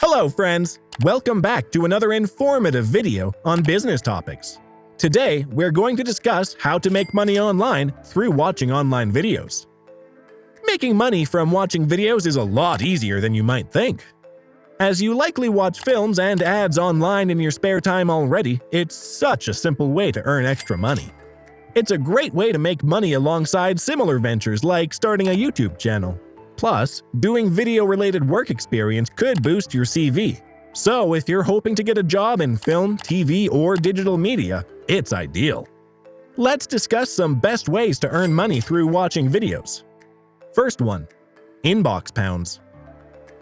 Hello friends! Welcome back to another informative video on business topics. Today, we're going to discuss how to make money online through watching online videos. Making money from watching videos is a lot easier than you might think. As you likely watch films and ads online in your spare time already, it's such a simple way to earn extra money. It's a great way to make money alongside similar ventures like starting a YouTube channel. Plus, doing video-related work experience could boost your CV. So if you're hoping to get a job in film, TV, or digital media, it's ideal. Let's discuss some best ways to earn money through watching videos. First one, Inbox Pounds.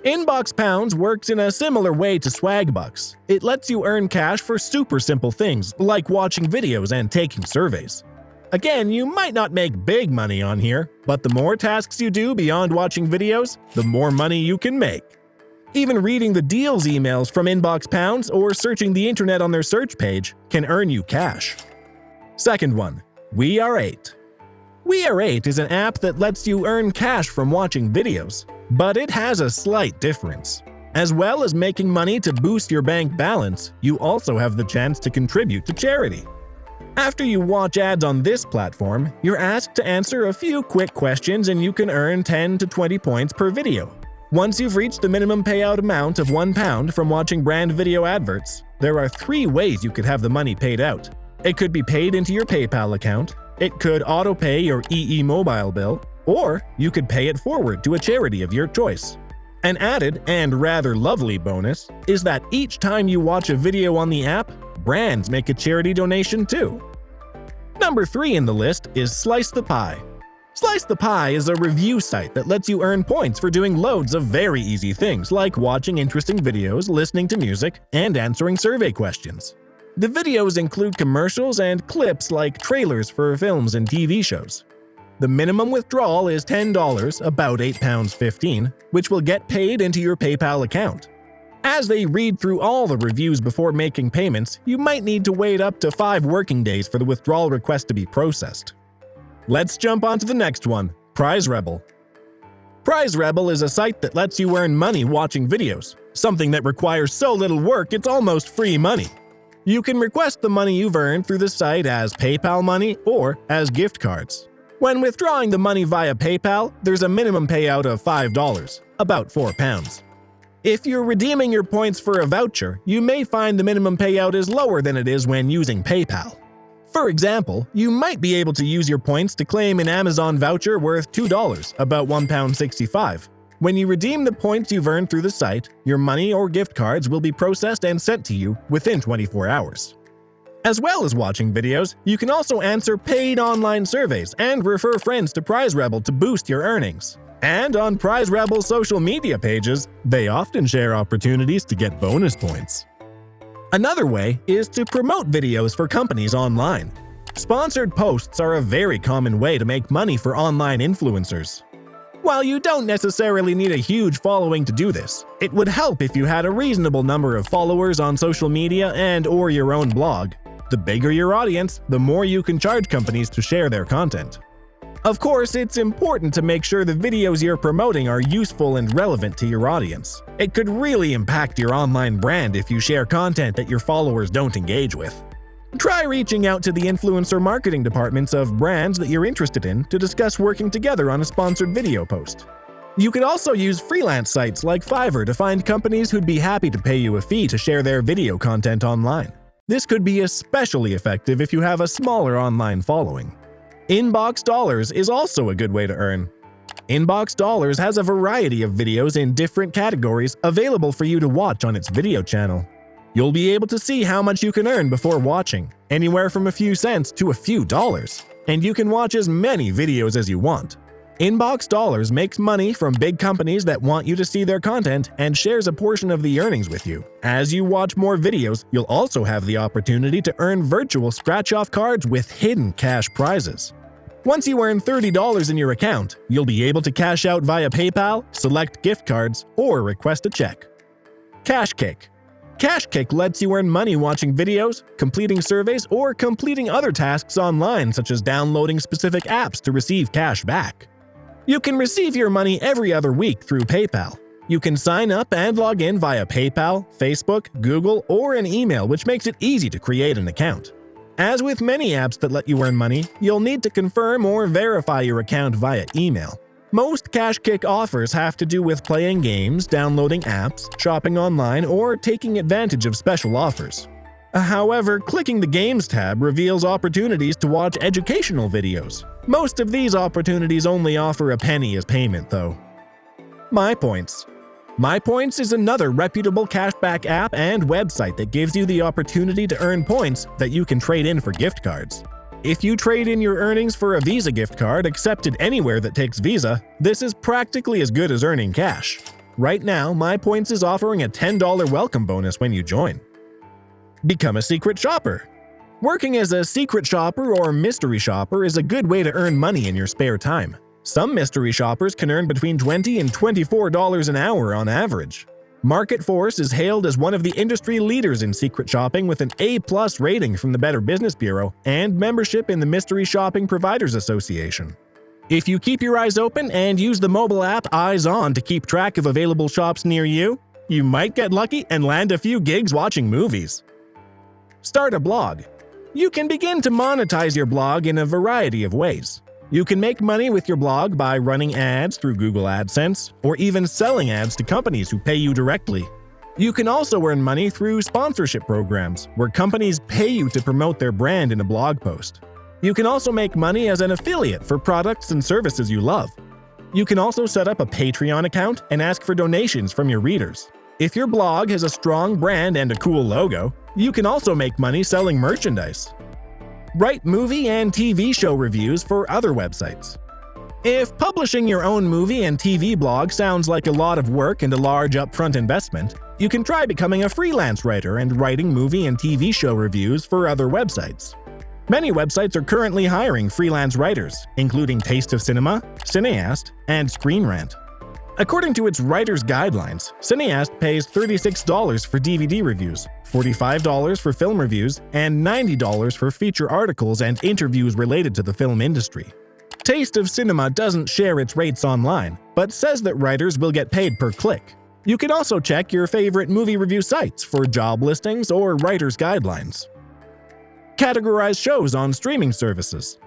Inbox Pounds works in a similar way to Swag Bucks. It lets you earn cash for super simple things like watching videos and taking surveys. Again, you might not make big money on here, but the more tasks you do beyond watching videos, the more money you can make. Even reading the deals emails from Inbox Pounds or searching the internet on their search page can earn you cash. Second one, We Are 8. We Are 8 is an app that lets you earn cash from watching videos, but it has a slight difference. As well as making money to boost your bank balance, you also have the chance to contribute to charity. After you watch ads on this platform, you're asked to answer a few quick questions and you can earn 10 to 20 points per video. Once you've reached the minimum payout amount of £1 from watching brand video adverts, there are 3 ways you could have the money paid out. It could be paid into your PayPal account, it could auto-pay your EE mobile bill, or you could pay it forward to a charity of your choice. An added and rather lovely bonus is that each time you watch a video on the app, brands make a charity donation too. Number 3 in the list is Slice the Pie. Slice the Pie is a review site that lets you earn points for doing loads of very easy things like watching interesting videos, listening to music, and answering survey questions. The videos include commercials and clips like trailers for films and TV shows. The minimum withdrawal is $10, about £8.15, which will get paid into your PayPal account. As they read through all the reviews before making payments, you might need to wait up to 5 working days for the withdrawal request to be processed. Let's jump on to the next one, Prize Rebel. Prize Rebel is a site that lets you earn money watching videos, something that requires so little work it's almost free money. You can request the money you've earned through the site as PayPal money or as gift cards. When withdrawing the money via PayPal, there's a minimum payout of $5, about £4. If you're redeeming your points for a voucher, you may find the minimum payout is lower than it is when using PayPal. For example, you might be able to use your points to claim an Amazon voucher worth $2, about £1.65. When you redeem the points you've earned through the site, your money or gift cards will be processed and sent to you within 24 hours. As well as watching videos, you can also answer paid online surveys and refer friends to Prize Rebel to boost your earnings. And on Prize Rebel's social media pages, they often share opportunities to get bonus points. Another way is to promote videos for companies online. Sponsored posts are a very common way to make money for online influencers. While you don't necessarily need a huge following to do this, it would help if you had a reasonable number of followers on social media and/or your own blog. The bigger your audience, the more you can charge companies to share their content. Of course, it's important to make sure the videos you're promoting are useful and relevant to your audience. It could really impact your online brand if you share content that your followers don't engage with. Try reaching out to the influencer marketing departments of brands that you're interested in to discuss working together on a sponsored video post. You could also use freelance sites like Fiverr to find companies who'd be happy to pay you a fee to share their video content online. This could be especially effective if you have a smaller online following. Inbox Dollars is also a good way to earn. Inbox Dollars has a variety of videos in different categories available for you to watch on its video channel. You'll be able to see how much you can earn before watching, anywhere from a few cents to a few dollars, and you can watch as many videos as you want. Inbox Dollars makes money from big companies that want you to see their content and shares a portion of the earnings with you. As you watch more videos, you'll also have the opportunity to earn virtual scratch-off cards with hidden cash prizes. Once you earn $30 in your account, you'll be able to cash out via PayPal, select gift cards, or request a check. Cash Kick. Cash Kick lets you earn money watching videos, completing surveys, or completing other tasks online such as downloading specific apps to receive cash back. You can receive your money every other week through PayPal. You can sign up and log in via PayPal, Facebook, Google, or an email, which makes it easy to create an account. As with many apps that let you earn money, you'll need to confirm or verify your account via email. Most Cash Kick offers have to do with playing games, downloading apps, shopping online, or taking advantage of special offers. However, clicking the Games tab reveals opportunities to watch educational videos. Most of these opportunities only offer a penny as payment, though. MyPoints. MyPoints is another reputable cashback app and website that gives you the opportunity to earn points that you can trade in for gift cards. If you trade in your earnings for a Visa gift card accepted anywhere that takes Visa, this is practically as good as earning cash. Right now, MyPoints is offering a $10 welcome bonus when you join. Become a secret shopper. Working as a secret shopper or mystery shopper is a good way to earn money in your spare time. Some mystery shoppers can earn between $20 and $24 an hour on average. Market Force is hailed as one of the industry leaders in secret shopping with an A+ rating from the Better Business Bureau and membership in the Mystery Shopping Providers Association. If you keep your eyes open and use the mobile app Eyes On to keep track of available shops near you, you might get lucky and land a few gigs watching movies. Start a blog. You can begin to monetize your blog in a variety of ways. You can make money with your blog by running ads through Google AdSense, or even selling ads to companies who pay you directly. You can also earn money through sponsorship programs, where companies pay you to promote their brand in a blog post. You can also make money as an affiliate for products and services you love. You can also set up a Patreon account and ask for donations from your readers. If your blog has a strong brand and a cool logo, you can also make money selling merchandise. Write movie and TV show reviews for other websites. If publishing your own movie and TV blog sounds like a lot of work and a large upfront investment, you can try becoming a freelance writer and writing movie and TV show reviews for other websites. Many websites are currently hiring freelance writers, including Taste of Cinema, Cineast, and Screen Rant. According to its writer's guidelines, Cineast pays $36 for DVD reviews, $45 for film reviews, and $90 for feature articles and interviews related to the film industry. Taste of Cinema doesn't share its rates online, but says that writers will get paid per click. You can also check your favorite movie review sites for job listings or writer's guidelines. Categorize shows on streaming services.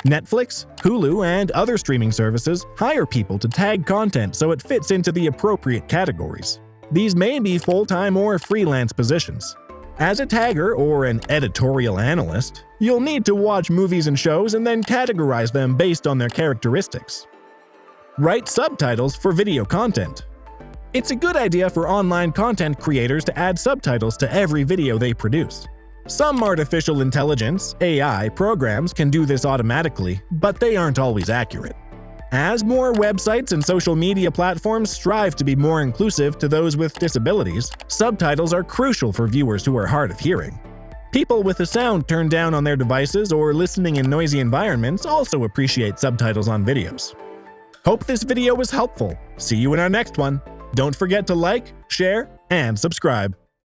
Netflix, Hulu, and other streaming services hire people to tag content so it fits into the appropriate categories. These may be full-time or freelance positions. As a tagger or an editorial analyst, you'll need to watch movies and shows and then categorize them based on their characteristics. Write subtitles for video content. It's a good idea for online content creators to add subtitles to every video they produce. Some artificial intelligence (AI) programs can do this automatically, but they aren't always accurate. As more websites and social media platforms strive to be more inclusive to those with disabilities, subtitles are crucial for viewers who are hard of hearing. People with the sound turned down on their devices or listening in noisy environments also appreciate subtitles on videos. Hope this video was helpful. See you in our next one. Don't forget to like, share, and subscribe.